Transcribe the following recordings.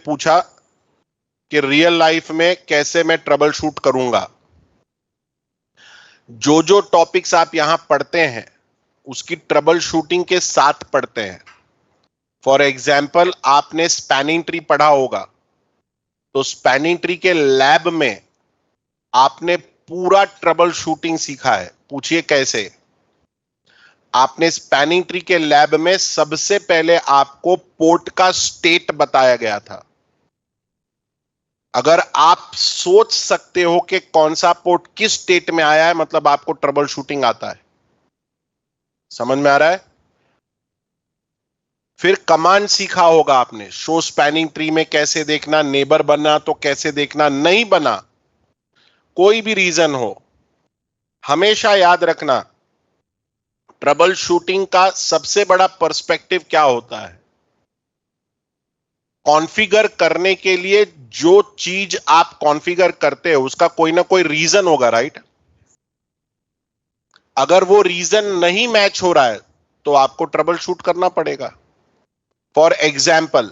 पूछा कि real life में कैसे मैं ट्रबल शूट करूंगा। जो जो टॉपिक्स आप यहां पढ़ते हैं उसकी ट्रबल शूटिंग के साथ पढ़ते हैं। फॉर एग्जाम्पल, आपने स्पैनिंग ट्री पढ़ा होगा, तो स्पैनिंग ट्री के लैब में आपने पूरा ट्रबल शूटिंग सीखा है। पूछिए कैसे? आपने स्पैनिंग ट्री के लैब में सबसे पहले आपको पोर्ट का स्टेट बताया गया था। अगर आप सोच सकते हो कि कौन सा पोर्ट किस स्टेट में आया है, मतलब आपको ट्रबल शूटिंग आता है। समझ में आ रहा है? फिर कमांड सीखा होगा आपने, शो स्पैनिंग ट्री में कैसे देखना, नेबर बना तो कैसे देखना, नहीं बना, कोई भी रीजन हो, हमेशा याद रखना ट्रबल शूटिंग का सबसे बड़ा पर्सपेक्टिव क्या होता है। कॉन्फ़िगर करने के लिए जो चीज आप कॉन्फ़िगर करते हो उसका कोई ना कोई रीजन होगा, राइट? अगर वो रीजन नहीं मैच हो रहा है तो आपको ट्रबल शूट करना पड़ेगा। फॉर एग्जाम्पल,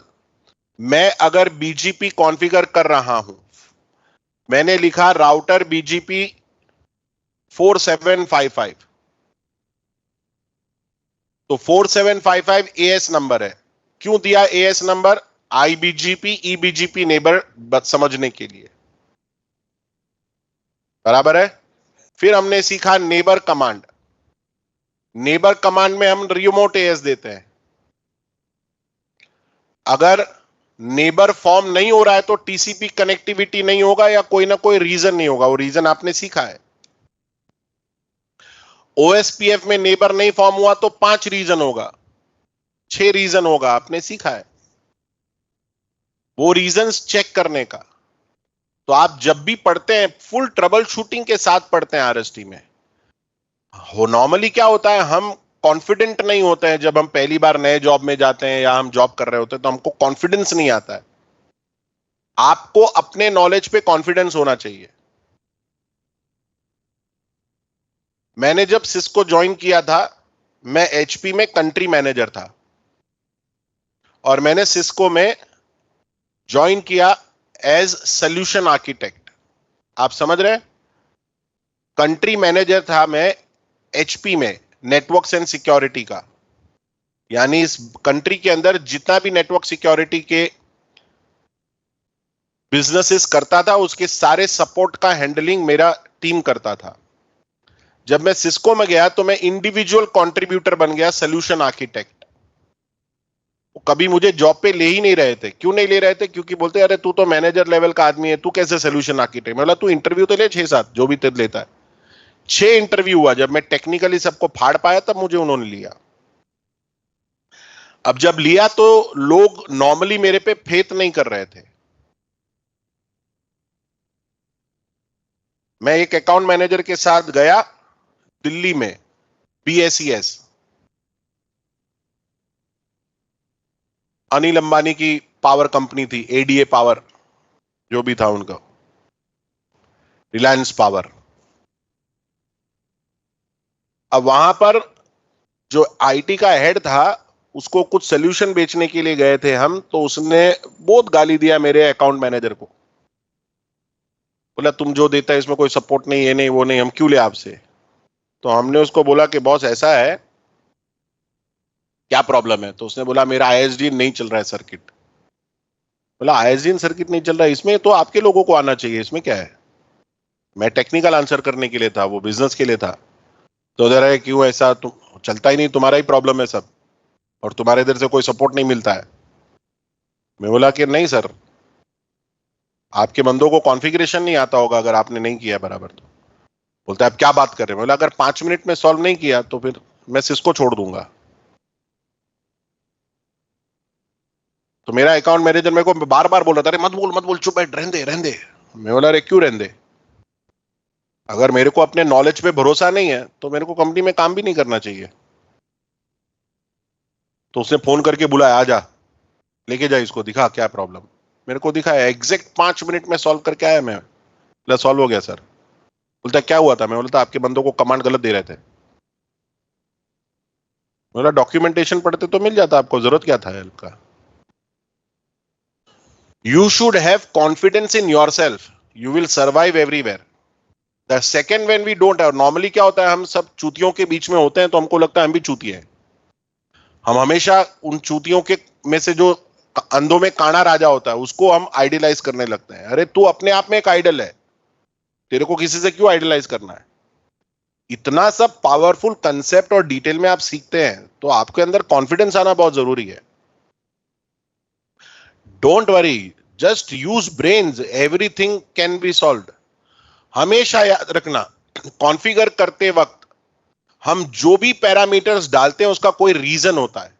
मैं अगर बीजीपी कॉन्फ़िगर कर रहा हूं, मैंने लिखा राउटर बीजीपी 4755, तो 4755 एएस नंबर है। क्यों दिया एएस नंबर? आईबीजीपी ईबीजीपी नेबर समझने के लिए। बराबर है? फिर हमने सीखा नेबर कमांड। नेबर कमांड में हम रिमोट एएस देते हैं। अगर नेबर फॉर्म नहीं हो रहा है तो टीसीपी कनेक्टिविटी नहीं होगा या कोई ना कोई रीजन नहीं होगा। वो रीजन आपने सीखा है। ओएसपीएफ में नेबर नहीं फॉर्म हुआ तो 5 रीजन होगा, 6 रीजन होगा, आपने सीखा है वो रीजंस चेक करने का। तो आप जब भी पढ़ते हैं फुल ट्रबल शूटिंग के साथ पढ़ते हैं आरएसटी में। हो नॉर्मली क्या होता है, हम कॉन्फिडेंट नहीं होते हैं जब हम पहली बार नए जॉब में जाते हैं या हम जॉब कर रहे होते हैं, तो हमको कॉन्फिडेंस नहीं आता है। आपको अपने नॉलेज पे कॉन्फिडेंस होना चाहिए। मैंने जब सिस्को ज्वाइन किया था, मैं एचपी में कंट्री मैनेजर था और मैंने सिस्को में ज्वाइन किया एज सॉल्यूशन आर्किटेक्ट। आप समझ रहे हैं? कंट्री मैनेजर था मैं एचपी में नेटवर्क्स एंड सिक्योरिटी का, यानी इस कंट्री के अंदर जितना भी नेटवर्क सिक्योरिटी के बिजनेसेस करता था उसके सारे सपोर्ट का हैंडलिंग मेरा टीम करता था। जब मैं सिस्को में गया तो मैं इंडिविजुअल कंट्रीब्यूटर बन गया, सॉल्यूशन आर्किटेक्ट। कभी मुझे जॉब पे ले ही नहीं रहे थे। क्यों नहीं ले रहे थे? क्योंकि बोलते अरे तू तो मैनेजर लेवल का आदमी है, तू कैसे सॉल्यूशन आर्किटेक्ट? मैं बोला तू इंटरव्यू तो ले 6-7 जो भी तेरे लेता है। 6 इंटरव्यू हुआ, जब मैं टेक्निकली सबको फाड़ पाया तब मुझे उन्होंने लिया। अब जब लिया तो लोग नॉर्मली मेरे पे फेथ नहीं कर रहे थे। मैं एक अकाउंट मैनेजर के साथ गया दिल्ली में, बीएसईएस, अनिल अंबानी की पावर कंपनी थी, एडीए पावर जो भी था उनका, रिलायंस पावर। अब वहां पर जो आईटी का हेड था उसको कुछ सोल्यूशन बेचने के लिए गए थे हम, तो उसने बहुत गाली दिया मेरे अकाउंट मैनेजर को। बोला तुम जो देता है इसमें कोई सपोर्ट नहीं, ये नहीं वो नहीं, हम क्यों ले आपसे? तो हमने उसको बोला कि बॉस ऐसा है, क्या प्रॉब्लम है? तो उसने बोला मेरा आईएसडी नहीं चल रहा है सर्किट। बोला आईएसडी सर्किट नहीं चल रहा है, इसमें तो आपके लोगों को आना चाहिए, इसमें क्या है? मैं टेक्निकल आंसर करने के लिए था, वो बिजनेस के लिए था। तो उधर है क्यों ऐसा, तुम चलता ही नहीं, तुम्हारा ही प्रॉब्लम है सब, और तुम्हारे इधर से कोई सपोर्ट नहीं मिलता है। मैं बोला कि नहीं सर, आपके बंदों को कॉन्फ़िगरेशन नहीं आता होगा अगर आपने नहीं किया बराबर तो। बोलता है आप क्या बात कर रहे हैं? बोला अगर 5 मिनट में सॉल्व नहीं किया तो फिर मैं सिस्को छोड़ दूंगा। तो मेरा अकाउंट मैनेजर मेरे को बार बार बोल रहा था अरे मत बोल, चुप बैठ, रहने दे रहने दे। मैं बोला अरे क्यों रहने दे? अगर मेरे को अपने नॉलेज पे भरोसा नहीं है तो मेरे को कंपनी में काम भी नहीं करना चाहिए। तो उसने फोन करके बुलाया, आ जा, लेके जा इसको, दिखा क्या प्रॉब्लम। मेरे को दिखाया, एग्जैक्ट 5 मिनट में सॉल्व करके आया मैं। बोला सॉल्व हो गया सर। बोलता क्या हुआ था? मैं बोलता आपके बंदों को कमांड गलत दे रहे थे। बोला डॉक्यूमेंटेशन पढ़ते तो मिल जाता, आपको जरूरत क्या था हेल्प का? You should have confidence in yourself. You will survive everywhere. The second when we don't have, normally क्या होता है, हम सब चूतियों के बीच में होते हैं तो हमको लगता है हम भी चूतिए हैं. हम हमेशा उन चूतियों के में से जो अंधों में काना राजा होता है उसको हम आइडियलाइज करने लगते हैं. अरे तू अपने आप में एक आइडल है, तेरे को किसी से क्यों आइडियलाइज करना है. इतना सब पावरफुल कंसेप्ट और डिटेल में आप सीखते हैं तो आपके अंदर कॉन्फिडेंस आना बहुत जरूरी है. Don't worry, just use brains, everything can be solved. हमेशा याद रखना, कॉन्फ़िगर करते वक्त हम जो भी पैरामीटर्स डालते हैं उसका कोई रीजन होता है.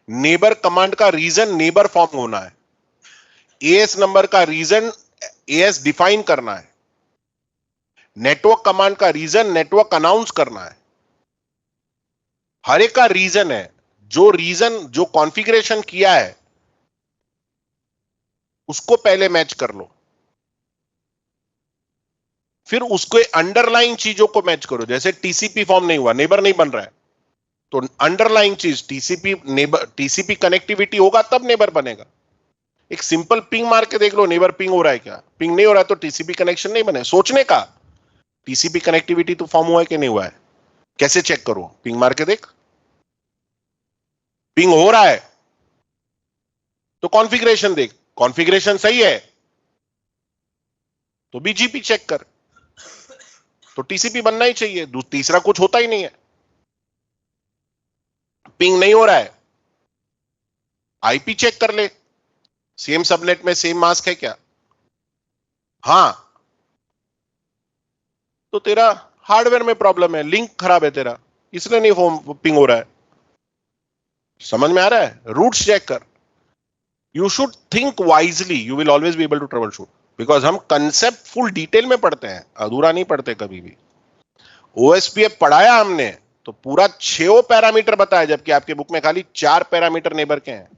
नेबर कमांड का रीजन नेबर फॉर्म होना है. एएस नंबर का रीजन एएस डिफाइन करना है. नेटवर्क कमांड का रीजन नेटवर्क अनाउंस करना है. हर एक का रीजन है. जो रीजन जो कॉन्फ़िगरेशन किया है उसको पहले मैच कर लो, फिर उसके अंडरलाइन चीजों को मैच करो. जैसे टीसीपी फॉर्म नहीं हुआ, नेबर नहीं बन रहा है, तो अंडरलाइन चीज टीसीपी नेबर, टीसीपी कनेक्टिविटी होगा तब नेबर बनेगा. एक सिंपल पिंग मार के देख लो नेबर पिंग हो रहा है क्या. पिंग नहीं हो रहा है तो टीसीपी कनेक्शन नहीं बने. सोचने का, टीसीपी कनेक्टिविटी तो फॉर्म हुआ है कि नहीं हुआ है, कैसे चेक करो. पिंग मार के देख. पिंग हो रहा है तो कॉन्फ़िगरेशन देख, कॉन्फ़िगरेशन सही है तो बीजीपी चेक कर, तो टीसीपी बनना ही चाहिए. तीसरा कुछ होता ही नहीं है. पिंग नहीं हो रहा है, आईपी चेक कर ले, सेम सबनेट में सेम मास्क है क्या. हां तो तेरा हार्डवेयर में प्रॉब्लम है, लिंक खराब है तेरा, इसलिए नहीं पिंग हो रहा है. समझ में आ रहा है. रूट्स चेक कर. You should think wisely, you will always be able to troubleshoot. Because हम कंसेप्ट फुल डिटेल में पढ़ते हैं, अधूरा नहीं पढ़ते कभी भी. ओएसपीएफ पढ़ाया हमने तो पूरा 6 पैरामीटर बताया, जबकि आपके बुक में खाली 4 पैरामीटर नेबर के हैं.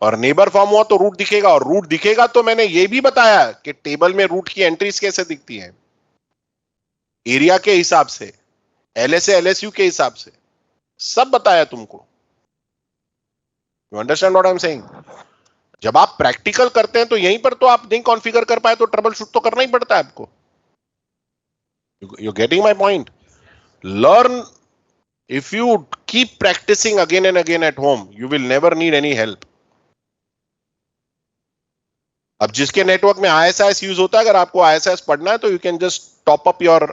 और नेबर फॉर्म हुआ तो रूट दिखेगा, और रूट दिखेगा तो मैंने ये भी बताया कि टेबल में रूट की एंट्रीज कैसे दिखती हैं, एरिया के हिसाब से, एलएसए एलएसयू के हिसाब से, सब बताया तुमको. You understand what I am saying. जब आप प्रैक्टिकल करते हैं तो यहीं पर तो आप नहीं कॉन्फ़िगर कर पाए तो ट्रबल शूट तो करना ही पड़ता है आपको. You getting my point. Learn. If you keep practicing again and again at home, you will never need any help. अब जिसके नेटवर्क में ISIS यूज होता है, अगर आपको ISIS पढ़ना है तो you can just top up your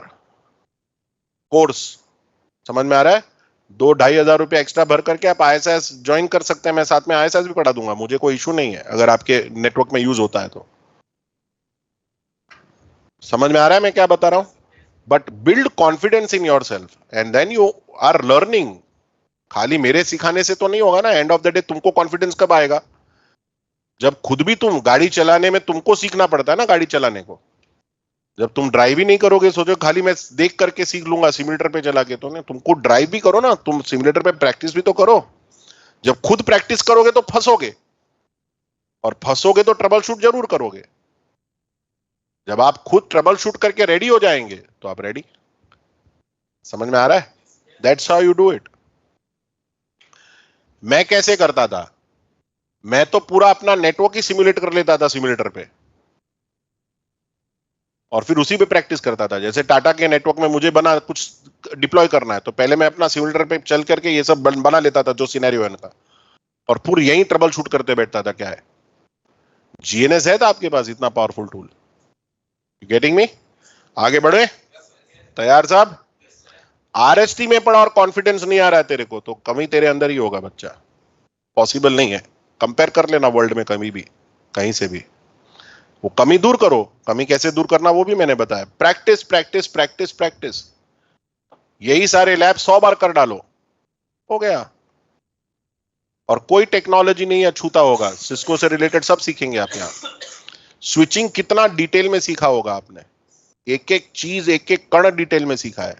course. समझ में आ रहा है. 2-2.5 हजार रुपए एक्स्ट्रा भर करके आप ISIS ज्वाइन कर सकते हैं. मैं साथ में ISIS भी पढ़ा दूंगा, मुझे कोई इशू नहीं है अगर आपके नेटवर्क में यूज होता है तो. समझ में आ रहा है मैं क्या बता रहा हूं. But build confidence in yourself and then you are learning. खाली मेरे सिखाने से तो नहीं होगा ना. एंड ऑफ द डे तुमको कॉन्फिडेंस कब आएगा, जब खुद भी तुम गाड़ी चलाने में तुमको सीखना पड़ता है ना गाड़ी चलाने को. जब तुम ड्राइव ही नहीं करोगे, सोचो खाली मैं देख करके सीख लूंगा सिमुलेटर पे चला के, तो नहीं, तुमको ड्राइव भी करो ना. तुम सिमुलेटर पे प्रैक्टिस भी तो करो. जब खुद प्रैक्टिस करोगे तो फंसोगे, और फंसोगे तो ट्रबल शूट जरूर करोगे. जब आप खुद ट्रबल शूट करके रेडी हो जाएंगे तो आप रेडी. समझ में आ रहा है. That's how you do it. मैं कैसे करता था, मैं तो पूरा अपना नेटवर्क ही सिमुलेट कर लेता था सिमुलेटर पे, और फिर उसी पे प्रैक्टिस करता था. जैसे टाटा के नेटवर्क में मुझे बना कुछ डिप्लॉय करना है तो पहले मैं अपना सिमुलेटर पे चल करके ये सब बना लेता था जो सिनेरियो है था, और पूरी यही ट्रबल शूट करते बैठता था. क्या है, जीएनएस है था आपके पास इतना पावरफुल टूल. Getting me. आगे बढ़े. तैयार साहब. आरएसटी में पढ़ा और कॉन्फिडेंस नहीं आ रहा है तेरे को, तो कमी तेरे अंदर ही होगा बच्चा. पॉसिबल नहीं है. कंपेयर कर लेना वर्ल्ड में कभी भी, कहीं से भी. वो कमी दूर करो. कमी कैसे दूर करना वो भी मैंने बताया. Practice practice practice practice. यही सारे लैब 100 बार कर डालो, हो गया. और कोई टेक्नोलॉजी नहीं अछूता होगा. सिस्को से रिलेटेड सब सीखेंगे आप यहां. स्विचिंग कितना डिटेल में सीखा होगा आपने, एक एक चीज एक एक कण डिटेल में सीखा है.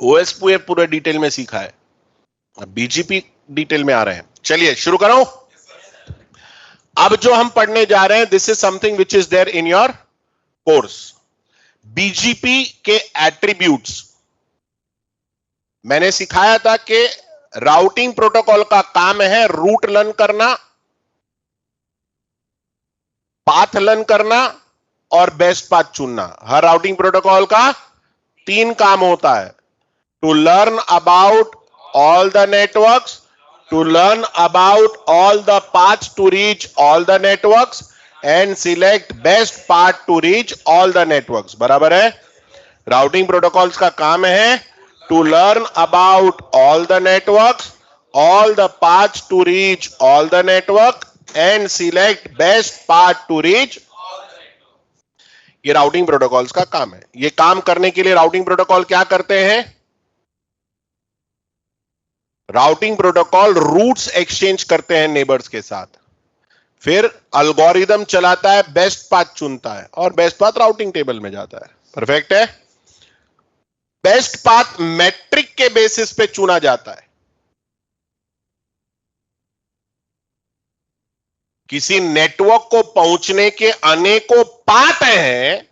ओएसपीए पूरे डिटेल में सीखा है. बीजीपी डिटेल में आ रहे हैं. चलिए शुरू करो. अब जो हम पढ़ने जा रहे हैं, this is something which is there in your course. BGP के एट्रीब्यूट्स. मैंने सिखाया था कि राउटिंग प्रोटोकॉल का काम है रूट लर्न करना, पाथ लर्न करना और बेस्ट पाथ चुनना। हर राउटिंग प्रोटोकॉल का 3 काम होता है: to learn about all the networks, to learn about all the paths to reach all the networks and select best path to reach all the networks। बराबर है? Routing protocols का काम है to learn about all the networks, all the paths to reach all the network and select best path to reach। ये routing protocols का काम है। ये काम करने के लिए राउटिंग प्रोटोकॉल क्या करते हैं? राउटिंग प्रोटोकॉल रूट्स एक्सचेंज करते हैं नेबर्स के साथ, फिर अल्गोरिदम चलाता है, बेस्ट पाथ चुनता है और बेस्ट पाथ राउटिंग टेबल में जाता है। परफेक्ट है? बेस्ट पाथ मैट्रिक के बेसिस पे चुना जाता है। किसी नेटवर्क को पहुंचने के अनेकों पाथ हैं,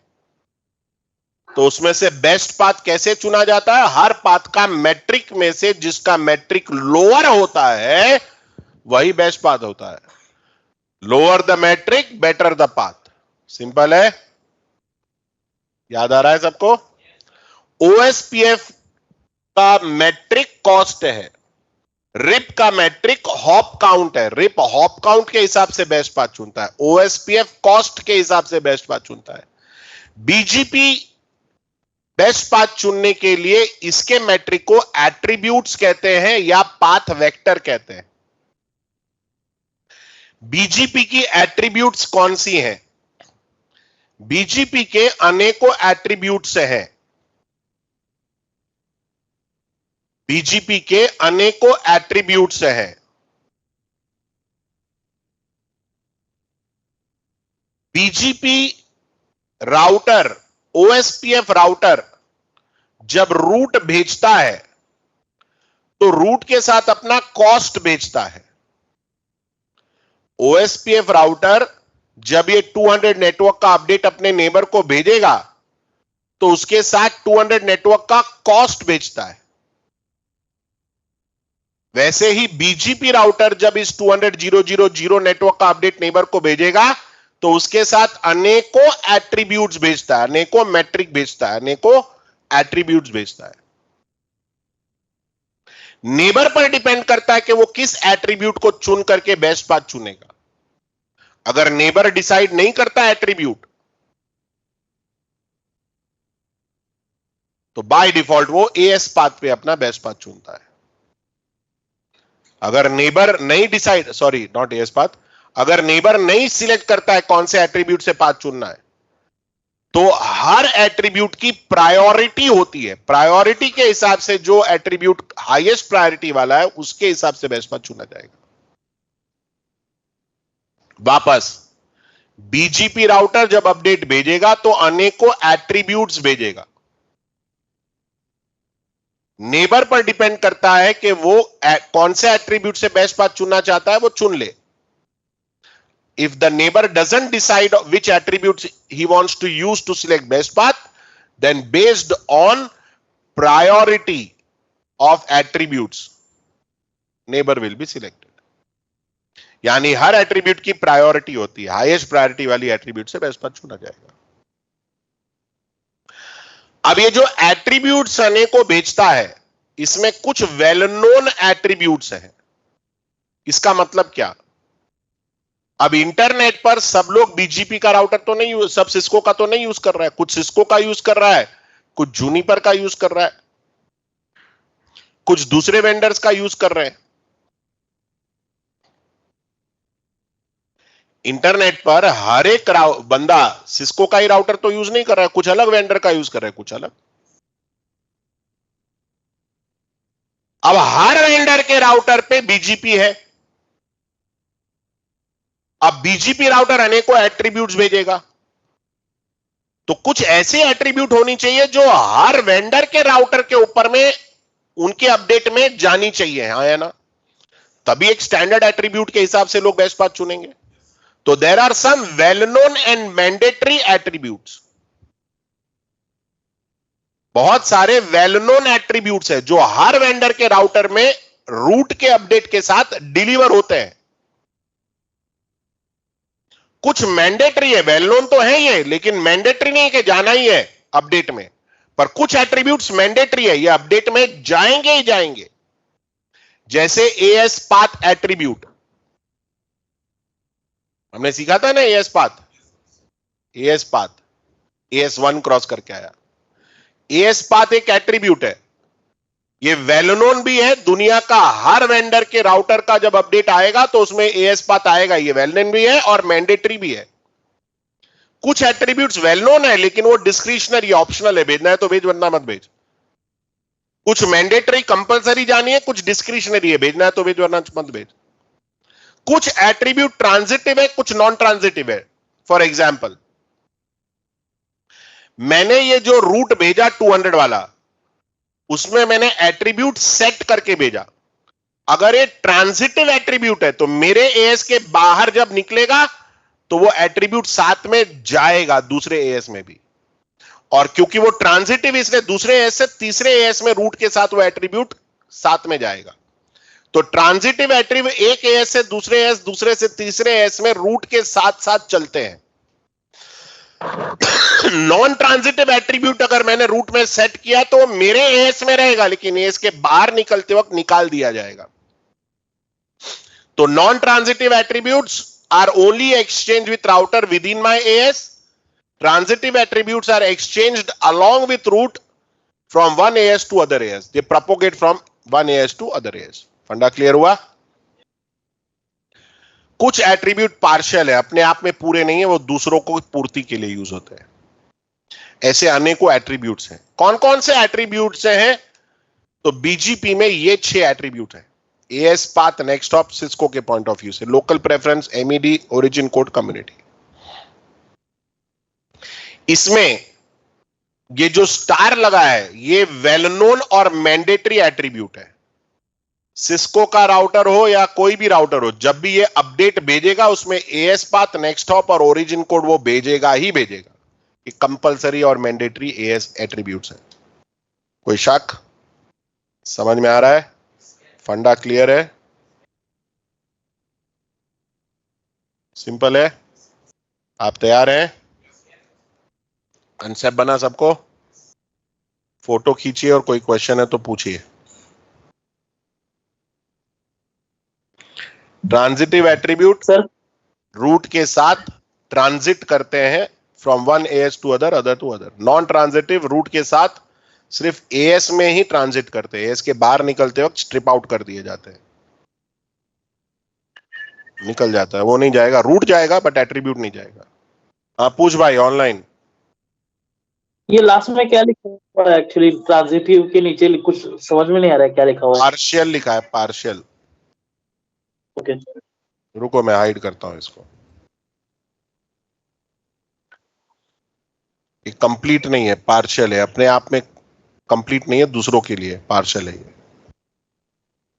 तो उसमें से बेस्ट पाथ कैसे चुना जाता है? हर पाथ का मैट्रिक में से जिसका मैट्रिक लोअर होता है वही बेस्ट पाथ होता है। Lower the metric better the path. Simple है? याद आ रहा है सबको? ओएसपीएफ का मैट्रिक कॉस्ट है, रिप का मैट्रिक हॉप काउंट है। रिप हॉप काउंट के हिसाब से बेस्ट पाथ चुनता है, ओएसपीएफ कॉस्ट के हिसाब से बेस्ट पाथ चुनता है। बीजीपी बेस्ट पाथ चुनने के लिए इसके मैट्रिक को एट्रीब्यूट्स कहते हैं या पाथ वेक्टर कहते हैं। बीजीपी की एट्रीब्यूट्स कौन सी हैं? बीजीपी के अनेकों एट्रीब्यूट्स हैं। बीजीपी के अनेकों एट्रीब्यूट्स हैं। बीजीपी राउटर, ओएसपीएफ राउटर जब रूट भेजता है तो रूट के साथ अपना कॉस्ट भेजता है। ओएसपीएफ राउटर जब ये 200 नेटवर्क का अपडेट अपने नेबर को भेजेगा तो उसके साथ 200 नेटवर्क का कॉस्ट भेजता है। वैसे ही बीजीपी राउटर जब इस 200,000 नेटवर्क का अपडेट नेबर को भेजेगा तो उसके साथ अनेकों एट्रीब्यूट्स भेजता है, अनेकों मैट्रिक भेजता है, अनेकों एट्रीब्यूट्स भेजता है। नेबर पर डिपेंड करता है कि वो किस एट्रीब्यूट को चुन करके बेस्ट पाथ चुनेगा। अगर नेबर डिसाइड नहीं करता एट्रीब्यूट तो बाय डिफॉल्ट वो एएस पाथ पे अपना बेस्ट पाथ चुनता है। अगर नेबर नहीं decide, sorry not as path, अगर नेबर नहीं सिलेक्ट करता है कौन से एट्रीब्यूट से पाथ चुनना है तो हर एट्रीब्यूट की प्रायोरिटी होती है। प्रायोरिटी के हिसाब से जो एट्रीब्यूट हाईएस्ट प्रायोरिटी वाला है उसके हिसाब से बेस्ट पाथ चुना जाएगा। वापस, बीजीपी राउटर जब अपडेट भेजेगा तो अनेकों एट्रीब्यूट्स भेजेगा। नेबर पर डिपेंड करता है कि वो कौन से एट्रीब्यूट से बेस्ट पाथ चुनना चाहता है, वो चुन ले। If the neighbor doesn't decide which attributes he wants to use to select best path, then based on priority of attributes, neighbor will be selected। यानी हर एट्रीब्यूट की प्रायोरिटी होती है, हाईएस्ट प्रायोरिटी वाली एट्रीब्यूट से बेस्ट पाथ चुना जाएगा। अब ये जो एट्रीब्यूट्स अनेकों भेजता है इसमें कुछ वेल नोन एट्रीब्यूट्स हैं। इसका मतलब क्या? अब इंटरनेट पर सब लोग बीजीपी का राउटर तो नहीं यूज, सब सिस्को का तो नहीं यूज कर रहा है। कुछ सिस्को का यूज कर रहा है, कुछ जूनिपर का यूज कर रहा है, कुछ दूसरे वेंडर्स का यूज कर रहे हैं। इंटरनेट पर हर एक बंदा सिस्को का ही राउटर तो यूज नहीं कर रहा है, कुछ अलग वेंडर का यूज कर रहा है, कुछ अलग। अब हर वेंडर के राउटर पे बीजीपी है। अब बीजीपी राउटर अनेकों एट्रीब्यूट्स भेजेगा तो कुछ ऐसे एट्रीब्यूट होनी चाहिए जो हर वेंडर के राउटर के ऊपर में उनके अपडेट में जानी चाहिए, हाँ या ना? तभी एक स्टैंडर्ड एट्रीब्यूट के हिसाब से लोग बेस्ट पाथ चुनेंगे। तो there are some well known and mandatory attributes. बहुत सारे वेल नोन एट्रीब्यूट्स है जो हर वेंडर के राउटर में रूट के अपडेट के साथ डिलीवर होते हैं। कुछ मैंडेटरी है, वेल नोन तो है ये, लेकिन मैंडेटरी नहीं है कि जाना ही है अपडेट में। पर कुछ एट्रीब्यूट्स मैंडेटरी है, ये अपडेट में जाएंगे ही जाएंगे। जैसे एएस पाथ एट्रीब्यूट, हमने सीखा था ना as path. As path, as 1 cross करके आया। एएस पाथ एक एट्रीब्यूट है, ये वेल नोन भी है। दुनिया का हर वेंडर के राउटर का जब अपडेट आएगा तो उसमें एएस पाथ आएगा, ये वेल नोन भी है और मैंडेटरी भी है। कुछ एट्रीब्यूट्स वेल नोन है लेकिन वो डिस्क्रिशनरी ऑप्शनल है, भेजना है तो भेज वरना मत भेज। कुछ मैंडेटरी कंपलसरी जानी है, कुछ डिस्क्रिशनरी है, भेजना है तो भेज वरना मत भेज। कुछ एट्रीब्यूट ट्रांजिटिव है, कुछ नॉन ट्रांजिटिव है। फॉर एग्जाम्पल, मैंने ये जो रूट भेजा 200 वाला, उसमें मैंने एट्रीब्यूट सेट करके भेजा। अगर ये ट्रांजिटिव एट्रीब्यूट है तो मेरे एएस के बाहर जब निकलेगा तो वो एट्रीब्यूट साथ में जाएगा दूसरे एएस में भी। और क्योंकि वो ट्रांजिटिव, इसलिए दूसरे एएस से तीसरे एएस में रूट के साथ वो एट्रीब्यूट साथ में जाएगा। तो ट्रांजिटिव एट्रीब्यूट एक एएस से दूसरे एएस, दूसरे से तीसरे एएस में रूट के साथ साथ चलते हैं। नॉन ट्रांजिटिव एट्रीब्यूट अगर मैंने रूट में सेट किया तो मेरे एएस में रहेगा, लेकिन एएस के बाहर निकलते वक्त निकाल दिया जाएगा। तो non transitive attributes are only exchange with router within my AS. Transitive attributes are exchanged along with root from one AS to other AS. They propagate from one AS to other AS. फंडा clear हुआ? कुछ attribute partial है, अपने आप में पूरे नहीं है, वो दूसरों को पूर्ति के लिए यूज होते हैं। ऐसे अनेकों एट्रीब्यूट्स हैं। कौन कौन से एट्रीब्यूट्स हैं? तो बीजीपी में ये 6 एट्रीब्यूट हैं। AS path, next hop, Cisco के पॉइंट ऑफ व्यू से local preference, MED, origin code, community. इसमें ये जो स्टार लगा है ये वेल नोन और मैंडेटरी एट्रीब्यूट है। सिस्को का राउटर हो या कोई भी राउटर हो, जब भी ये अपडेट भेजेगा उसमें एएस पाथ, नेक्स्ट हॉप और ओरिजिन कोड वो भेजेगा ही भेजेगा। ये कंपलसरी और मैंडेटरी एएस एट्रीब्यूट्स है। कोई शक? समझ में आ रहा है? फंडा क्लियर है? सिंपल है? आप तैयार हैं? कंसेप्ट बना सबको? फोटो खींचिए और कोई क्वेश्चन है तो पूछिए। ट्रांजिटिव एट्रीब्यूट सर रूट के साथ ट्रांजिट करते हैं from one AS to other, other to other. Non transitive route के साथ सिर्फ एएस में ही ट्रांजिट करते हैं, एएस के बाहर निकलते वक्त स्ट्रिप आउट कर दिए जाते हैं, निकल जाता है, वो नहीं जाएगा, रूट जाएगा बट एट्रीब्यूट नहीं जाएगा। हाँ पूछ भाई ऑनलाइन। ये लास्ट में क्या लिखा हुआ है? एक्चुअली ट्रांजिटिव के नीचे कुछ समझ में नहीं आ रहा है क्या लिखा हुआ है। पार्शियल लिखा है, पार्शियल। ओके रुको मैं हाइड करता हूं इसको। ये कंप्लीट नहीं है, पार्शियल है, अपने आप में कंप्लीट नहीं है, दूसरों के लिए पार्शियल है ये।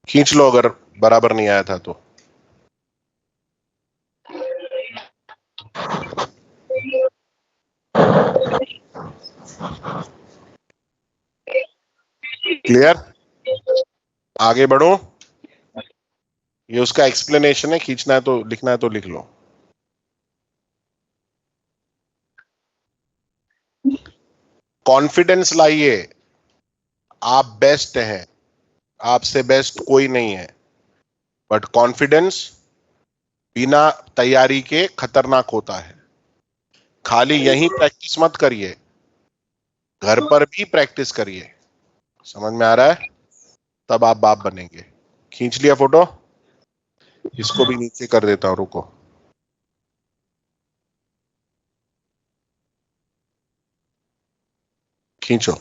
खींच लो अगर बराबर नहीं आया था तो। क्लियर? आगे बढ़ो। ये उसका एक्सप्लेनेशन है, खींचना है तो, लिखना है तो लिख लो। कॉन्फिडेंस लाइए, आप बेस्ट हैं, आपसे बेस्ट कोई नहीं है, बट कॉन्फिडेंस बिना तैयारी के खतरनाक होता है। खाली यहीं प्रैक्टिस मत करिए, घर पर भी प्रैक्टिस करिए। समझ में आ रहा है? तब आप बाप बनेंगे। खींच लिया फोटो? इसको भी नीचे कर देता हूं, रुको। खींचो।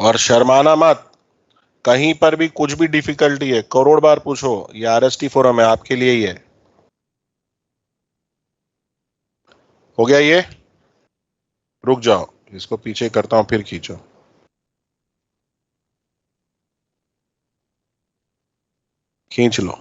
और शर्माना मत, कहीं पर भी कुछ भी डिफिकल्टी है करोड़ बार पूछो, ये आरएसटी फोरम है, आपके लिए ही है। हो गया ये? रुक जाओ, इसको पीछे करता हूं फिर खींचो। खींच लो।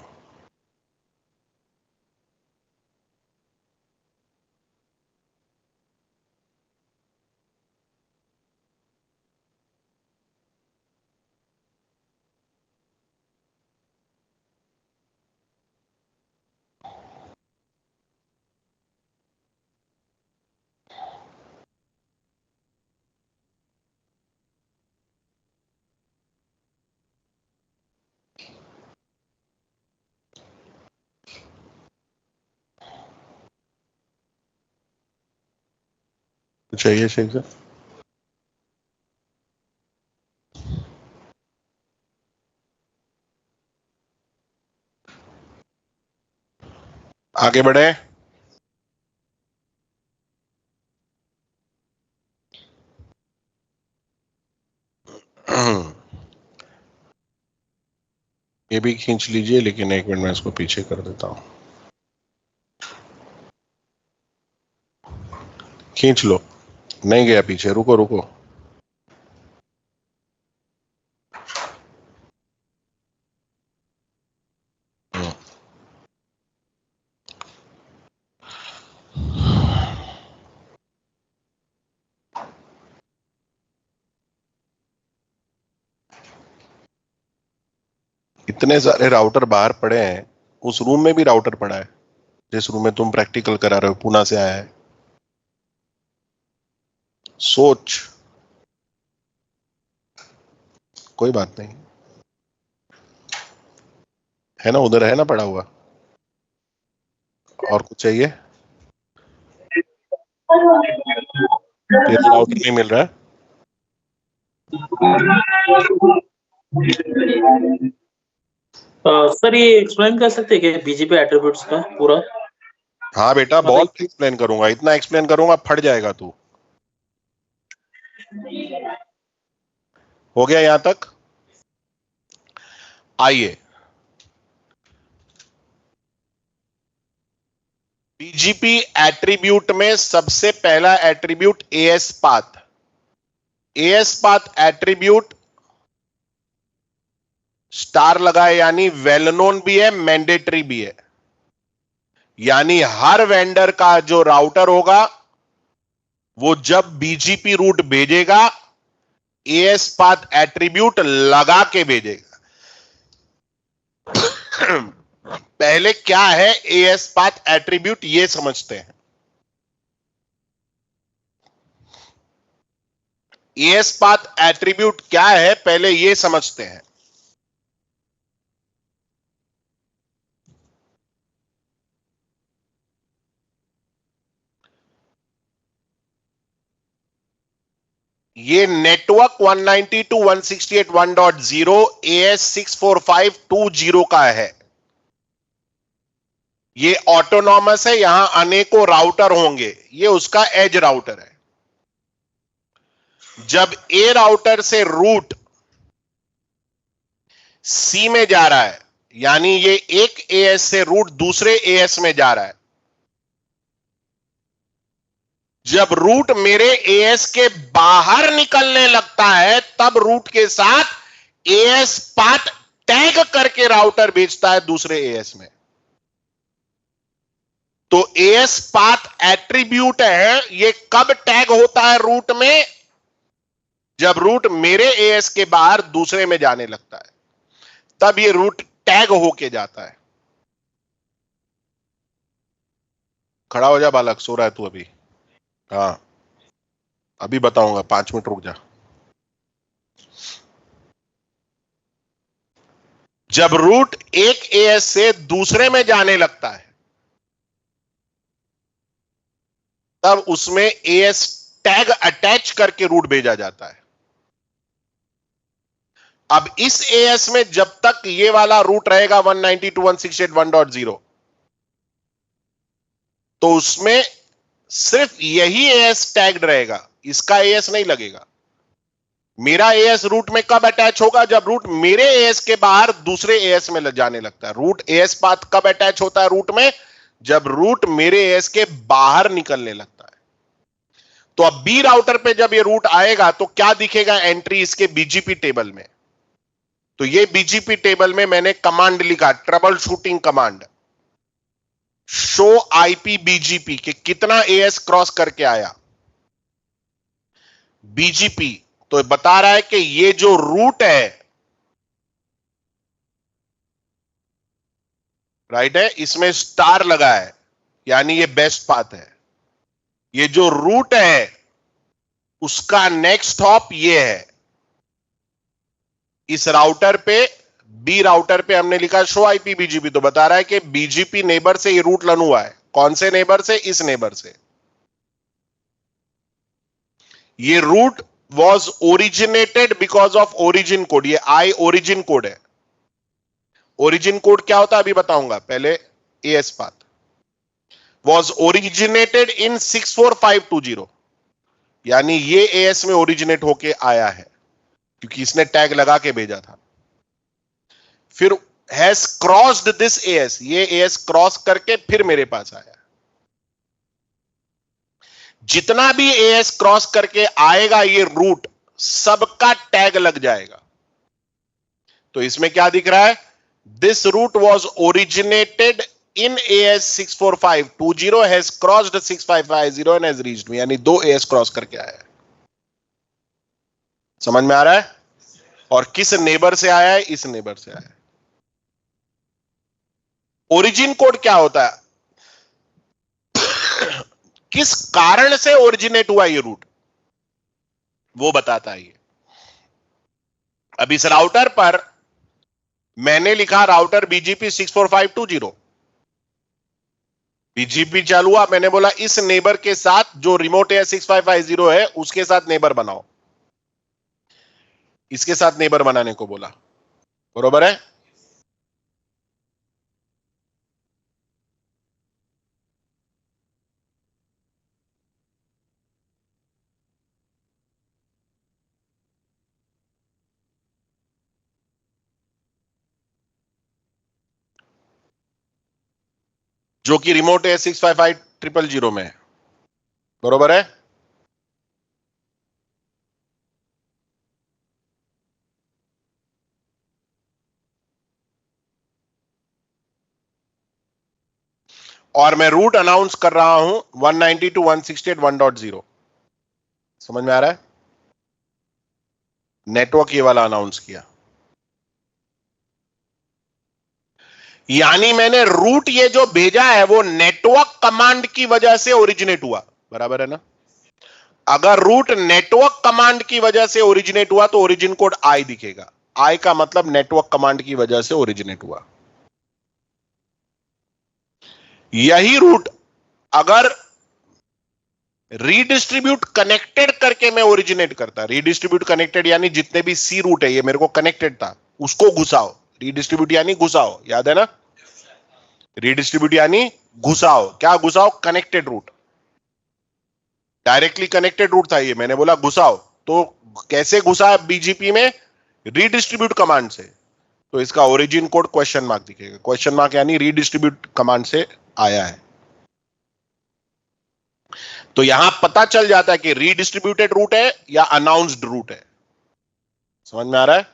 चाहिए शेख सर? आगे बढ़े। ये भी खींच लीजिए, लेकिन एक मिनट में इसको पीछे कर देता हूं। खींच लो। नहीं गया पीछे, रुको रुको। इतने सारे राउटर बाहर पड़े हैं, उस रूम में भी राउटर पड़ा है जिस रूम में तुम प्रैक्टिकल करा रहे हो, पूना से आया है। सोच। कोई बात नहीं, है ना, उधर है ना पड़ा हुआ। और कुछ चाहिए? तेरा राउटर नहीं मिल रहा है? सर ये एक्सप्लेन कर सकते हैं क्या बीजीपी एट्रीब्यूट्स का पूरा? हाँ बेटा, बहुत एक्सप्लेन करूंगा, इतना एक्सप्लेन करूंगा फट जाएगा तू। हो गया यहां तक? आइए, बीजीपी एट्रीब्यूट में सबसे पहला attribute as path. As path attribute star लगा है, यानी वेल नोन भी है, मैंडेटरी भी है। यानी हर वेंडर का जो राउटर होगा वो जब बीजीपी रूट भेजेगा एएस पाथ एट्रीब्यूट लगा के भेजेगा। पहले क्या है एएस पाथ एट्रीब्यूट, ये समझते हैं। एएस पाथ एट्रीब्यूट क्या है, पहले ये समझते हैं। ये नेटवर्क 192.168.1.0 AS64520 का है। ये ऑटोनॉमस है, यहां अनेकों राउटर होंगे, ये उसका एज राउटर है। जब ए राउटर से रूट सी में जा रहा है, यानी ये एक एएस से रूट दूसरे एएस में जा रहा है, जब रूट मेरे एएस के बाहर निकलने लगता है तब रूट के साथ एएस पाथ टैग करके राउटर भेजता है दूसरे एएस में। तो एएस पाथ एट्रीब्यूट है, ये कब टैग होता है रूट में? जब रूट मेरे एएस के बाहर दूसरे में जाने लगता है, तब ये रूट टैग होके जाता है। खड़ा हो जा बालक, सो रहा है तू अभी? हाँ, अभी बताऊंगा, 5 मिनट रुक जा। जब रूट एक एएस से दूसरे में जाने लगता है, तब उसमें एएस टैग अटैच करके रूट भेजा जाता है। अब इस एएस में जब तक ये वाला रूट रहेगा 192.168.1.0, तो उसमें सिर्फ यही एएस टैग्ड रहेगा, इसका एएस नहीं लगेगा। मेरा एएस रूट में कब अटैच होगा? जब रूट मेरे एएस के बाहर दूसरे एएस में जाने लगता है। रूट एएस पाथ कब अटैच होता है रूट में? जब रूट मेरे एएस के बाहर निकलने लगता है। तो अब बी राउटर पे जब ये रूट आएगा तो क्या दिखेगा एंट्री इसके बीजीपी टेबल में? तो ये बीजीपी टेबल में मैंने कमांड लिखा, troubleshooting command, show IP BGP, कि कितना एएस क्रॉस करके आया बीजीपी। तो बता रहा है कि ये जो रूट है, राइट है, इसमें स्टार लगा है, यानी ये बेस्ट पाथ है। ये जो रूट है उसका नेक्स्ट हॉप ये है। इस राउटर पे, बी राउटर पे हमने लिखा शो आईपी बीजीपी, तो बता रहा है कि बीजीपी नेबर से ये रूट रन हुआ है। कौन से नेबर से? इस नेबर से। ये route was originated because of origin code, ये आई ओरिजिन कोड है। ओरिजिन कोड क्या होता है अभी बताऊंगा, पहले AS path was originated in 64520, यानी ये एएस में ओरिजिनेट होके आया है क्योंकि इसने टैग लगा के भेजा था। फिर हैज क्रॉस्ड दिस एएस, ये एएस क्रॉस करके फिर मेरे पास आया। जितना भी एएस क्रॉस करके आएगा ये रूट, सबका टैग लग जाएगा। तो इसमें क्या दिख रहा है, this route was originated in AS 64520 has crossed 6550 and has reached me, यानी 2 एएस क्रॉस करके आया है। समझ में आ रहा है? और किस नेबर से आया है? इस नेबर से आया है। ओरिजिन कोड क्या होता है? किस कारण से ओरिजिनेट हुआ ये रूट, वो बताता है ये। अब इस राउटर पर मैंने लिखा राउटर बीजीपी 64520, बीजीपी चालू हुआ, मैंने बोला इस नेबर के साथ जो रिमोट है 6550 है उसके साथ नेबर बनाओ, इसके साथ नेबर बनाने को बोला, बरोबर है? जो कि रिमोट है 655000 में, बरोबर है? और मैं रूट अनाउंस कर रहा हूं 192.168.1.0। समझ में आ रहा है? नेटवर्क ये वाला अनाउंस किया, यानी मैंने रूट ये जो भेजा है वो नेटवर्क कमांड की वजह से ओरिजिनेट हुआ, बराबर है ना? अगर रूट नेटवर्क कमांड की वजह से ओरिजिनेट हुआ तो ओरिजिन कोड आई दिखेगा। आई का मतलब नेटवर्क कमांड की वजह से ओरिजिनेट हुआ। यही रूट अगर रीडिस्ट्रीब्यूट कनेक्टेड करके मैं ओरिजिनेट करता, रीडिस्ट्रीब्यूट कनेक्टेड यानी जितने भी सी रूट है ये मेरे को कनेक्टेड था उसको घुसाओ, रीडिस्ट्रीब्यूट यानी घुसाओ, याद है ना? रीडिस्ट्रीब्यूट यानी घुसाओ, क्या घुसाओ? Connected route, directly connected route था ये, मैंने बोला घुसाओ, तो कैसे घुसा बीजीपी में? रीडिस्ट्रीब्यूट कमांड से। तो इसका ओरिजिन कोड क्वेश्चन मार्क दिखेगा, क्वेश्चन मार्क यानी रीडिस्ट्रीब्यूट कमांड से आया है। तो यहां पता चल जाता है कि रीडिस्ट्रीब्यूटेड रूट है या अनाउंस्ड रूट है। समझ में आ रहा है?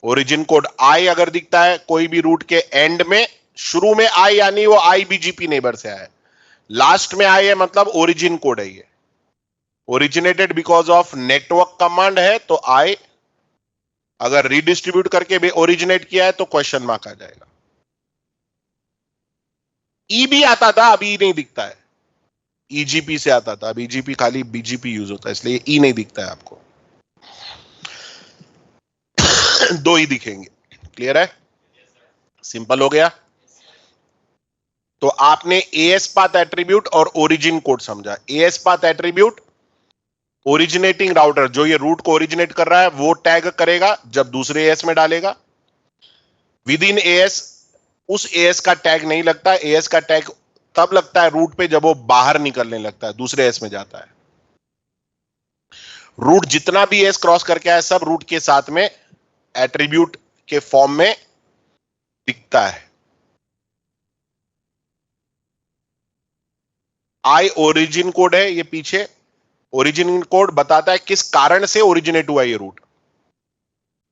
ओरिजिन कोड आई अगर दिखता है कोई भी रूट के एंड में, शुरू में आई यानी वो आई बीजीपी नेबर से आया है, लास्ट में आई है मतलब ओरिजिन कोड है, ये originated because of network command है, तो आई अगर रीडिस्ट्रीब्यूट करके भी ओरिजिनेट किया है तो क्वेश्चन मार्क आ जाएगा। ई भी आता था, अभी नहीं दिखता है, ईजीपी से आता था, अब ईजीपी खाली बीजीपी यूज होता है इसलिए ई नहीं दिखता है आपको। दो ही दिखेंगे, क्लियर है? सिंपल हो गया। तो आपने एएस पाथ एट्रीब्यूट और ओरिजिन कोड समझा। As path attribute originating router जो ये रूट को ओरिजिनेट कर रहा है वो टैग करेगा जब दूसरे एएस में डालेगा। विद इन एएस उस एएस का टैग नहीं लगता, एएस का टैग तब लगता है रूट पे जब वो बाहर निकलने लगता है, दूसरे एएस में जाता है। रूट जितना भी एएस क्रॉस करके आया सब रूट के साथ में एट्रीब्यूट के फॉर्म में दिखता है। आई ओरिजिन कोड है ये पीछे, ओरिजिन कोड बताता है किस कारण से ओरिजिनेट हुआ ये रूट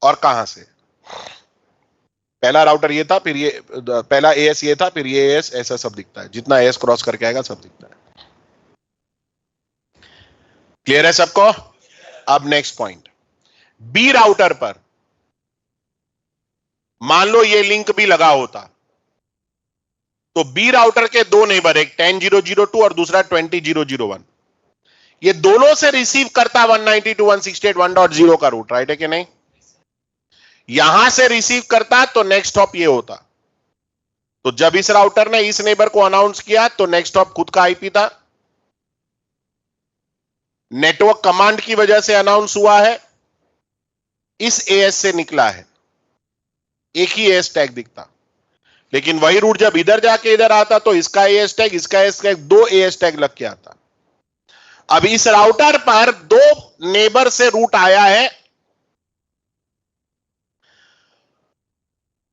और कहां से। पहला राउटर ये था, फिर ये पहला एएस ये था, फिर ये एएस, ऐसा सब दिखता है, जितना एएस क्रॉस करके आएगा सब दिखता है। क्लियर है सबको? अब नेक्स्ट पॉइंट, बी राउटर पर मान लो ये लिंक भी लगा होता तो बी राउटर के दो नेबर, एक 10.0.0.2 और दूसरा 20.0.0.1, ये दोनों से रिसीव करता 192.168.1.0 का रूट, राइट है कि नहीं? यहां से रिसीव करता तो नेक्स्ट हॉप ये होता। तो जब इस राउटर ने इस नेबर को अनाउंस किया तो नेक्स्ट हॉप खुद का आईपी था, नेटवर्क कमांड की वजह से अनाउंस हुआ है, इस एएस से निकला है, एक ही एएस टैग दिखता। लेकिन वही रूट जब इधर जाके इधर आता तो इसका एएस टैग, इसका एएस टैग, दो एएस टैग लग के आता। अब इस राउटर पर दो नेबर से रूट आया है,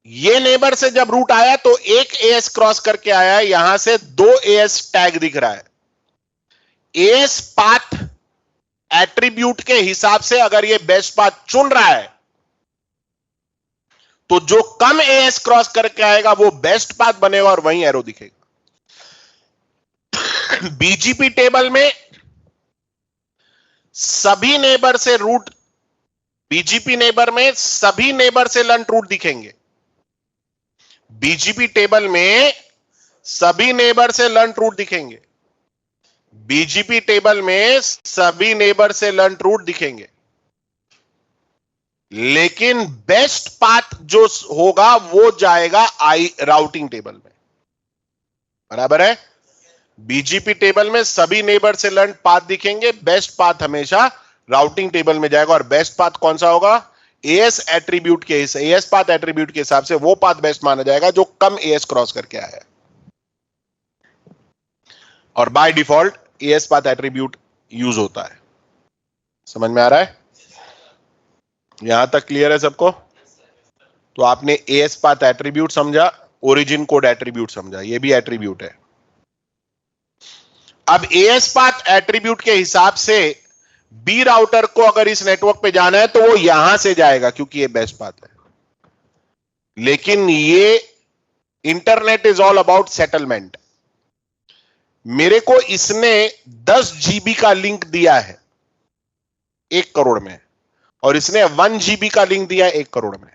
ये नेबर से जब रूट आया तो एक एएस क्रॉस करके आया है, यहां से दो एएस टैग दिख रहा है। एएस पाथ एट्रीब्यूट के हिसाब से अगर ये बेस्ट पाथ चुन रहा है तो जो कम एएस क्रॉस करके आएगा वो बेस्ट पाथ बनेगा और वहीं एरो दिखेगा। बीजीपी टेबल में सभी नेबर से रूट, बीजीपी नेबर में सभी नेबर से लंट रूट दिखेंगे। बीजीपी टेबल में सभी नेबर से लंट रूट दिखेंगे। बीजीपी टेबल में सभी नेबर से लंट रूट दिखेंगे, लेकिन बेस्ट पाथ जो होगा वो जाएगा आई राउटिंग टेबल में। बराबर है? बीजीपी टेबल में सभी नेबर से लंट पाथ दिखेंगे, बेस्ट पाथ हमेशा राउटिंग टेबल में जाएगा। और बेस्ट पाथ कौन सा होगा? एएस एट्रीब्यूट के, एएस पाथ एट्रीब्यूट के हिसाब से वो पाथ बेस्ट माना जाएगा जो कम एएस क्रॉस करके आया है। और by default as path attribute use होता है। समझ में आ रहा है? यहां तक क्लियर है सबको? तो आपने एएस पाथ एट्रीब्यूट समझा, ओरिजिन कोड एट्रीब्यूट समझा, ये भी एट्रीब्यूट है। अब एएस पाथ एट्रीब्यूट के हिसाब से बी राउटर को अगर इस नेटवर्क पे जाना है तो वो यहां से जाएगा क्योंकि ये बेस्ट पाथ है। लेकिन ये internet is all about settlement. मेरे को इसने 10 जीबी का लिंक दिया है 1 करोड़ में, और इसने 1 जीबी का लिंक दिया है 1 करोड़ में।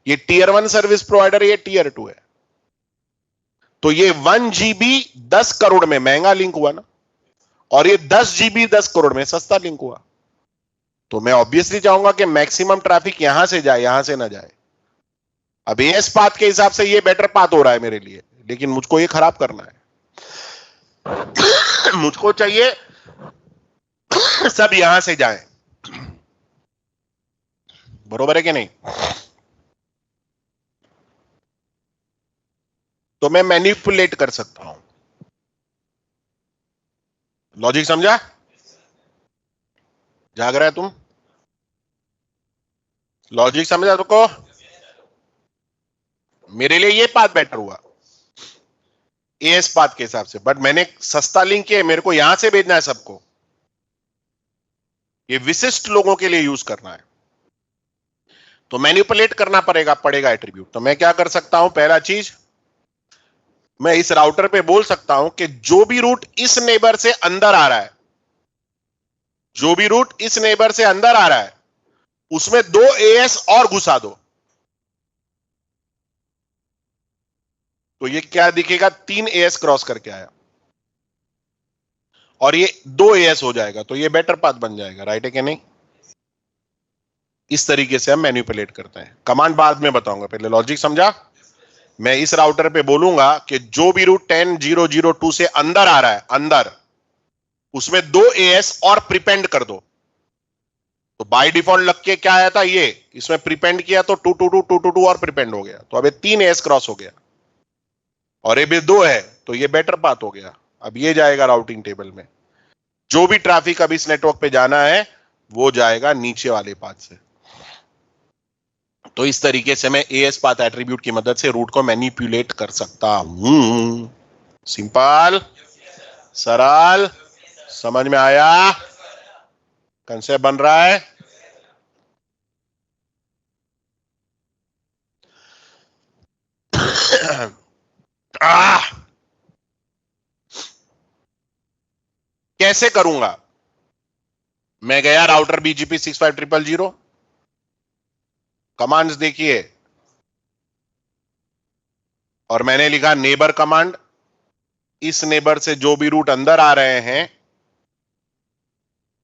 ये टीयर 1 सर्विस प्रोवाइडर, ये टीयर 2 है। तो ये 1 जीबी 10 करोड़ में महंगा लिंक हुआ ना, और ये 10 जीबी 10 करोड़ में सस्ता लिंक हुआ। तो मैं ऑब्वियसली चाहूंगा कि मैक्सिमम ट्रैफिक यहां से जाए, यहां से ना जाए। अब एएस पाथ के हिसाब से ये बेटर पाथ हो रहा है मेरे लिए, लेकिन मुझको ये खराब करना है। मुझको चाहिए सब यहां से जाए। बरोबर है कि नहीं? तो मैं मैनिपुलेट कर सकता हूं। लॉजिक समझा? जाग रहा है तुम? लॉजिक समझा तुमको? मेरे लिए ये पाथ बेटर हुआ एएस पाथ के हिसाब से, बट मैंने सस्ता लिंक किया, मेरे को यहां से भेजना है सबको। ये विशिष्ट लोगों के लिए यूज करना है, तो मैनिपुलेट करना पड़ेगा एट्रीब्यूट। तो मैं क्या कर सकता हूं? पहला चीज, मैं इस राउटर पे बोल सकता हूं कि जो भी रूट इस नेबर से अंदर आ रहा है, जो भी रूट इस नेबर से अंदर आ रहा है, उसमें 2 एएस और घुसा दो। तो ये क्या दिखेगा? 3 एएस क्रॉस करके आया, और ये 2 एएस हो जाएगा, तो ये बेटर पाथ बन जाएगा। राइट है कि नहीं? इस तरीके से हम मैनिपुलेट करते हैं। कमांड बाद में बताऊंगा, पहले लॉजिक समझा? मैं इस राउटर पे बोलूंगा कि जो भी रूट 10.0.0.2 से अंदर आ रहा है, अंदर, उसमें 2 एएस और प्रिपेंड कर दो। तो बाय डिफॉल्ट लग के क्या आया था? ये इसमें प्रिपेंड किया तो 222 और प्रिपेंड हो गया, तो अब ये 3 एएस क्रॉस हो गया, और ये भी 2 है, तो ये बेटर पाथ हो गया। अब ये जाएगा राउटिंग टेबल में। जो भी ट्रैफिक अब इस नेटवर्क पे जाना है वो जाएगा नीचे वाले पाथ से। तो इस तरीके से मैं एएस पाथ एट्रीब्यूट की मदद से रूट को मैनिपुलेट कर सकता हूं। सिंपल, सरल, समझ में आया? कंसेप्ट बन रहा है? कैसे करूंगा? मैं गया राउटर बीजीपी 65000, कमांड्स देखिए, और मैंने लिखा नेबर कमांड। इस नेबर से जो भी रूट अंदर आ रहे हैं,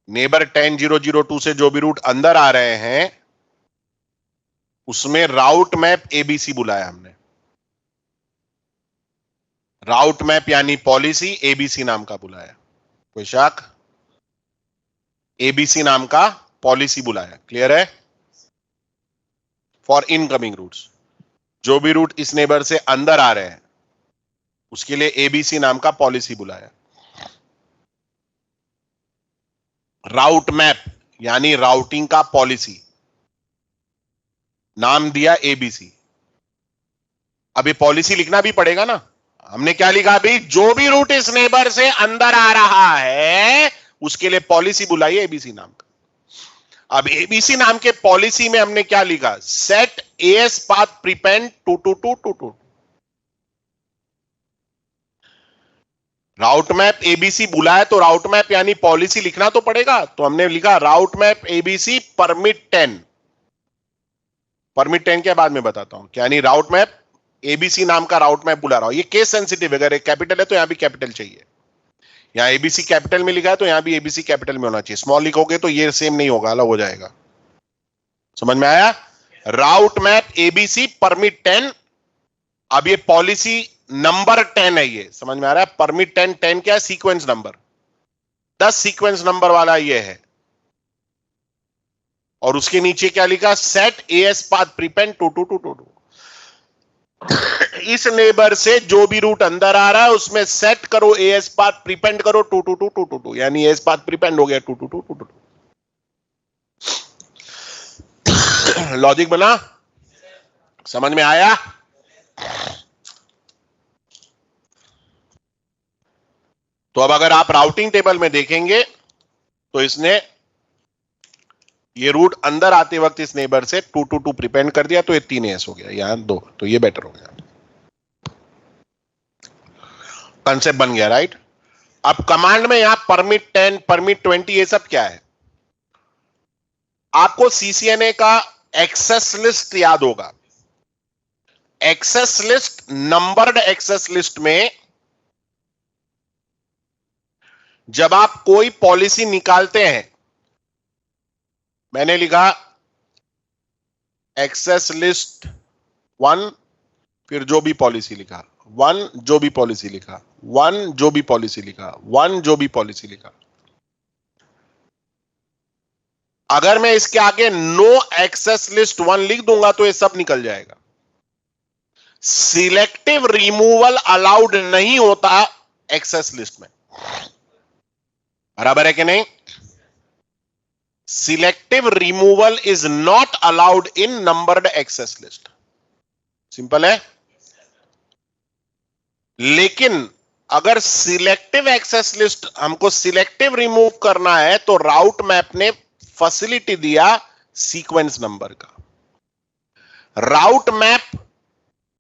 नेबर 10.0.0.2 से जो भी रूट अंदर आ रहे हैं, उसमें राउट मैप एबीसी बुलाया हमने। राउट मैप यानी पॉलिसी एबीसी नाम का बुलाया। कोई शक? एबीसी नाम का पॉलिसी बुलाया। क्लियर है? फॉर इनकमिंग रूट्स, जो भी रूट इस नेबर से अंदर आ रहे हैं उसके लिए एबीसी नाम का पॉलिसी बुलाया। राउट मैप यानी राउटिंग का पॉलिसी, नाम दिया एबीसी। अब ये पॉलिसी लिखना भी पड़ेगा ना। हमने क्या लिखा अभी? जो भी रूट इस नेबर से अंदर आ रहा है उसके लिए पॉलिसी बुलाइए एबीसी नाम का। अब एबीसी नाम के पॉलिसी में हमने क्या लिखा? Set AS path prepend 22222। Route map ABC बुलाया तो राउट मैप यानी पॉलिसी लिखना तो पड़ेगा। तो हमने लिखा राउट मैप एबीसी परमिट 10। परमिट 10 के बाद में बताता हूं, यानी राउट मैप एबीसी नाम का राउट मैप बुला रहा हूं। ये केस सेंसिटिव, अगर एक कैपिटल है तो यहां भी कैपिटल चाहिए। यहां एबीसी कैपिटल में लिखा है तो यहां भी एबीसी कैपिटल में होना चाहिए। स्मॉल लिखोगे तो ये सेम नहीं होगा, अलग हो जाएगा। समझ में आया? राउट मैप एबीसी परमिट 10। अब ये पॉलिसी नंबर 10 है, ये समझ में आ रहा है? परमिट 10, 10 क्या है? सीक्वेंस नंबर, 10 सीक्वेंस नंबर वाला ये है। और उसके नीचे क्या लिखा? Set AS path prepend 22222। इस नेबर से जो भी रूट अंदर आ रहा है उसमें सेट करो एएस पाथ प्रीपेंड करो 22222, यानी एएस पाथ प्रीपेंड हो गया 22222। लॉजिक बना? समझ में आया? तो अब अगर आप राउटिंग टेबल में देखेंगे तो इसने ये रूट अंदर आते वक्त इस नेबर से 222 प्रीपेंड कर दिया, तो ये 3 एस हो गया, यहां 2, तो ये बेटर हो गया। कंसेप्ट बन गया, राइट? अब कमांड में यहां परमिट 10, परमिट 20 ये सब क्या है? आपको सीसीएनए का एक्सेस लिस्ट याद होगा। Access list, numbered access list में जब आप कोई पॉलिसी निकालते हैं, मैंने लिखा एक्सेस लिस्ट 1, फिर जो भी पॉलिसी लिखा 1, जो भी पॉलिसी लिखा 1, जो भी पॉलिसी लिखा 1, जो भी पॉलिसी लिखा। अगर मैं इसके आगे नो एक्सेस लिस्ट 1 लिख दूंगा तो ये सब निकल जाएगा। सिलेक्टिव रिमूवल अलाउड नहीं होता एक्सेस लिस्ट में, बराबर है कि नहीं? Selective removal is not allowed in numbered access list. Simple है। लेकिन अगर सिलेक्टिव एक्सेस लिस्ट हमको सिलेक्टिव रिमूव करना है तो राउट मैप ने फैसिलिटी दिया सीक्वेंस नंबर का। राउट मैप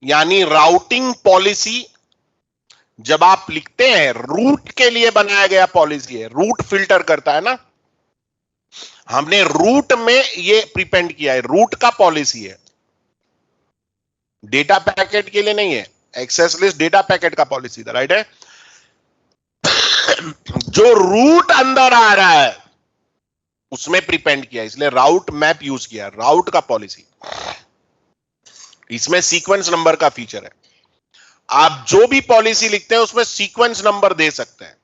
यानी राउटिंग पॉलिसी जब आप लिखते हैं, रूट के लिए बनाया गया पॉलिसी है, रूट फिल्टर करता है ना। हमने रूट में ये प्रीपेंड किया है, रूट का पॉलिसी है, डेटा पैकेट के लिए नहीं है। एक्सेस लिस्ट डेटा पैकेट का पॉलिसी था, राइट है? जो रूट अंदर आ रहा है उसमें प्रीपेंड किया, इसलिए राउट मैप यूज किया, राउट का पॉलिसी। इसमें सीक्वेंस नंबर का फीचर है। आप जो भी पॉलिसी लिखते हैं उसमें सीक्वेंस नंबर दे सकते हैं।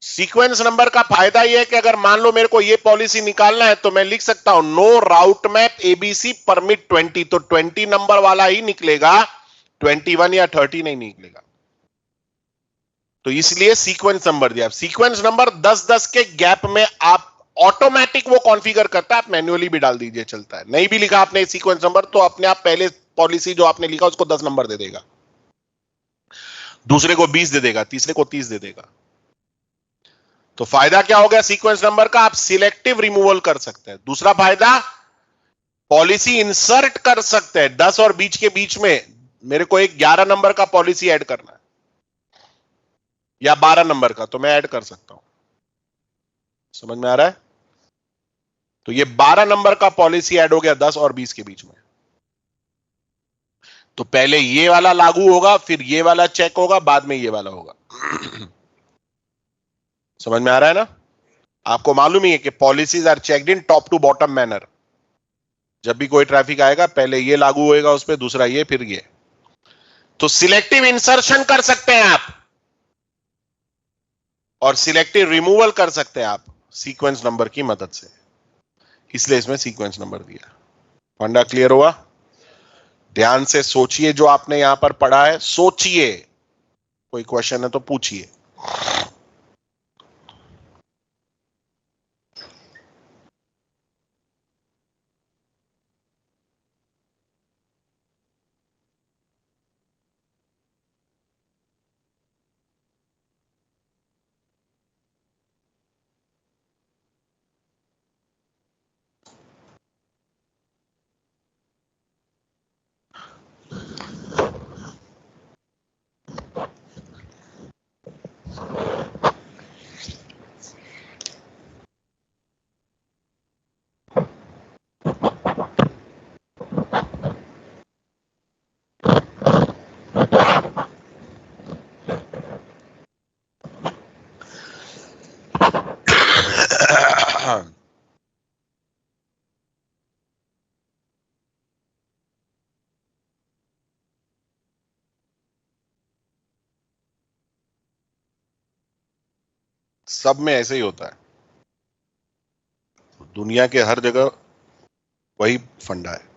सीक्वेंस नंबर का फायदा यह है कि अगर मान लो मेरे को यह पॉलिसी निकालना है तो मैं लिख सकता हूं no route map ABC permit 20, तो 20 नंबर वाला ही निकलेगा, 21 या 30 नहीं निकलेगा। तो इसलिए सीक्वेंस नंबर दिया। सीक्वेंस नंबर 10-10 के गैप में आप ऑटोमेटिक वो कॉन्फ़िगर करता है, आप मैन्युअली भी डाल दीजिए, चलता है। नहीं भी लिखा आपने सीक्वेंस नंबर तो अपने आप पहले पॉलिसी जो आपने लिखा उसको 10 नंबर दे देगा, दूसरे को 20 दे देगा, तीसरे को 30 दे देगा। तो फायदा क्या हो गया सीक्वेंस नंबर का? आप सिलेक्टिव रिमूवल कर सकते हैं। दूसरा फायदा, पॉलिसी इंसर्ट कर सकते हैं। 10 और 20 के बीच में मेरे को एक 11 नंबर का पॉलिसी ऐड करना है या 12 नंबर का, तो मैं ऐड कर सकता हूं। समझ में आ रहा है? तो ये 12 नंबर का पॉलिसी ऐड हो गया 10 और 20 के बीच में। तो पहले ये वाला लागू होगा, फिर ये वाला चेक होगा, बाद में ये वाला होगा। समझ में आ रहा है ना? आपको मालूम ही है कि policies are checked in top to bottom manner. जब भी कोई ट्रैफिक आएगा पहले ये लागू होएगा उस पर, दूसरा ये, फिर ये। तो सिलेक्टिव इंसर्शन कर सकते हैं आप और सिलेक्टिव रिमूवल कर सकते हैं आप। सीक्वेंस नंबर की मदद से, इसलिए इसमें सीक्वेंस नंबर दिया। फंडा क्लियर हुआ? ध्यान से सोचिए जो आपने यहां पर पढ़ा है, सोचिए, कोई क्वेश्चन है तो पूछिए। सब में ऐसे ही होता है, दुनिया के हर जगह वही फंडा है।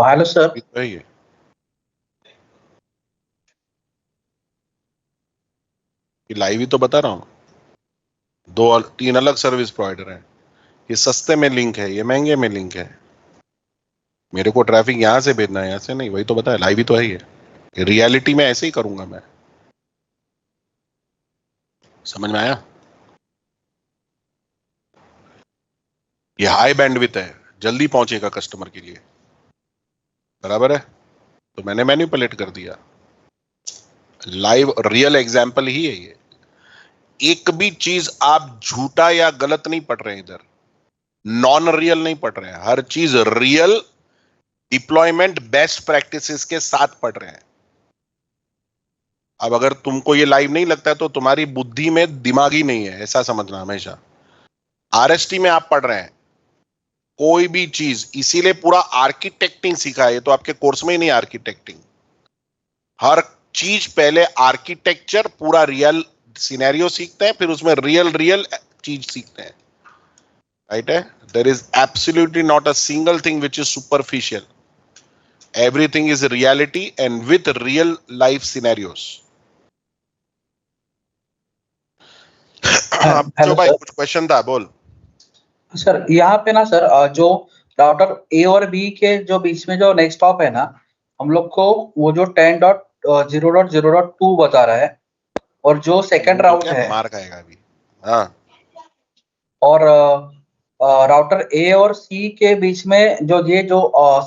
Hello sir. वही है। लाइव ही तो बता रहा हूं, दो तीन अलग सर्विस प्रोवाइडर हैं, ये सस्ते में लिंक है, ये महंगे में लिंक है। मेरे को ट्रैफिक यहां से भेजना है, यहां से नहीं, वही तो बताया, लाइव ही तो है ये। रियलिटी में ऐसे ही करूंगा मैं। समझ में आया? ये हाई बैंडविड्थ है, जल्दी पहुंचेगा कस्टमर के लिए, बराबर है? तो मैंने मैनिपुलेट कर दिया। लाइव रियल एग्जाम्पल ही है ये। एक भी चीज आप झूठा या गलत नहीं पढ़ रहे हैं इधर, नॉन रियल नहीं पढ़ रहे हैं, हर चीज रियल डिप्लॉयमेंट बेस्ट प्रैक्टिसेस के साथ पढ़ रहे हैं। अब अगर तुमको ये लाइव नहीं लगता है तो तुम्हारी बुद्धि में दिमाग ही नहीं है, ऐसा समझना हमेशा। आरएसटी में आप पढ़ रहे हैं कोई भी चीज, इसीलिए पूरा आर्किटेक्टिंग सीखा है, ये तो आपके कोर्स में ही नहीं आर्किटेक्टिंग। हर चीज पहले आर्किटेक्चर पूरा रियल सिनेरियो सीखते हैं, फिर उसमें रियल रियल चीज सीखते हैं, राइट है? There is absolutely not a single thing which is superficial, everything is reality and with real life scenarios. जो हेलो भाई सर। कुछ क्वेश्चन था, बोल। सर यहाँ पे ना सर, जो राउटर ए और बी के जो बीच में जो नेक्स्ट हॉप है ना, हम लोग को वो जो 10.0.0.2 बता रहा है, और जो सेकंड बोल राउट क्या है, मार खाएगा अभी? हाँ, और राउटर ए और सी के बीच में जो ये जो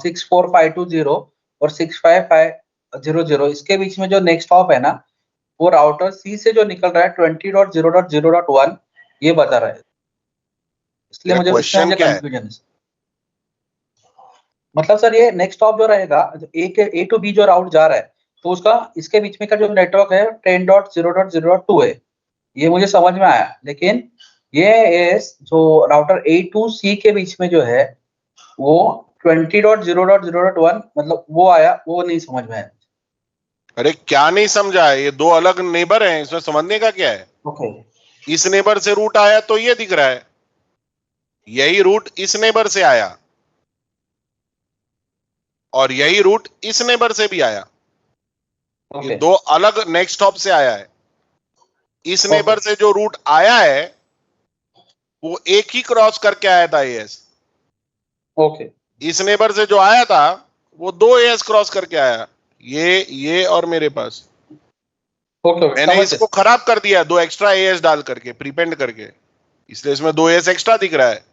64520 और 65500, इसके बीच में जो नेक्स्ट हॉप है ना, वो राउटर सी से जो निकल रहा है 20.0.0.1 ये बता रहा है। इसलिए तेरा मुझे इसमें क्वेश्चन मुझे क्या है? कंफ्यूजन है। मतलब सर ये नेक्स्ट हॉप जो रहेगा, जो ए टू बी जो राउट जा रहा है, तो उसका इसके बीच में का जो नेटवर्क है 10.0.0.2 है, ये मुझे समझ में आया। लेकिन ये एस जो राउटर ए टू सी के बीच में जो है, वो 20.0.0.1 मतलब वो आया, वो नहीं समझ में आया। अरे क्या नहीं समझा है? ये दो अलग नेबर हैं, इसमें समझने का क्या है? ओके। इस नेबर से रूट आया तो ये दिख रहा है, यही रूट इस नेबर से आया, और यही रूट इस नेबर से भी आया। ये ओके। दो अलग नेक्स्ट हॉप से आया है। इस ओके। नेबर से जो रूट आया है वो एक ही क्रॉस करके आया था एएस। ओके। इस नेबर से जो आया था वो दो एएस क्रॉस करके आया, ये और मेरे पास। ओके। ओके, मैंने समझ इसको गया। खराब कर दिया दो एक्स्ट्रा एएस डाल करके, प्रीपेंड करके, इसलिए इसमें दो एएस एक्स्ट्रा दिख रहा है।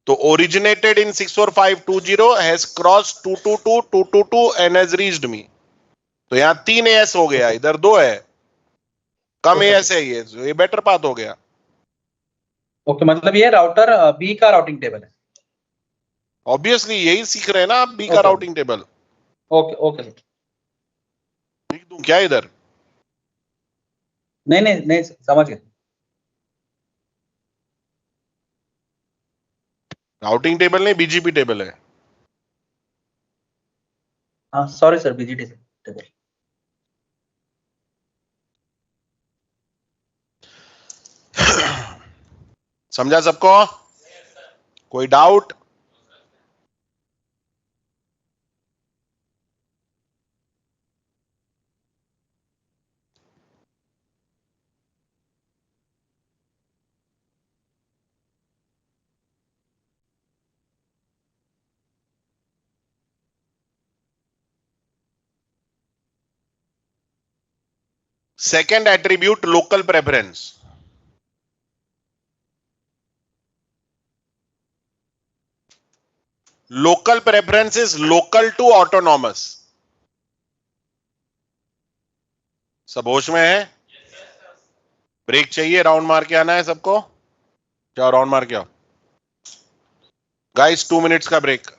तो originated in 64520 has cross 222 and has reached me. तो यहां तीन एएस हो गया, ओके। इधर दो है, कम ओके। एएस है, ये बेटर पाथ हो गया। ओके, मतलब ये राउटर बी का राउटिंग टेबल है। ऑब्वियसली यही सीख रहे हैं ना आप, बी का okay. Routing table. Okay. Okay sir. लिख दूं क्या इधर? नहीं नहीं नहीं सर, समझ गया। राउटिंग टेबल नहीं, बीजीपी टेबल है। हाँ सॉरी सर, बीजीटी से। टेबल। समझा सबको? कोई doubt? Second attribute, local preference. Local preference is local to autonomous. सब होश में है? ब्रेक चाहिए? राउंड मार के आना है सबको? क्या राउंड मार के आओ गाइस, 2 मिनट्स का ब्रेक।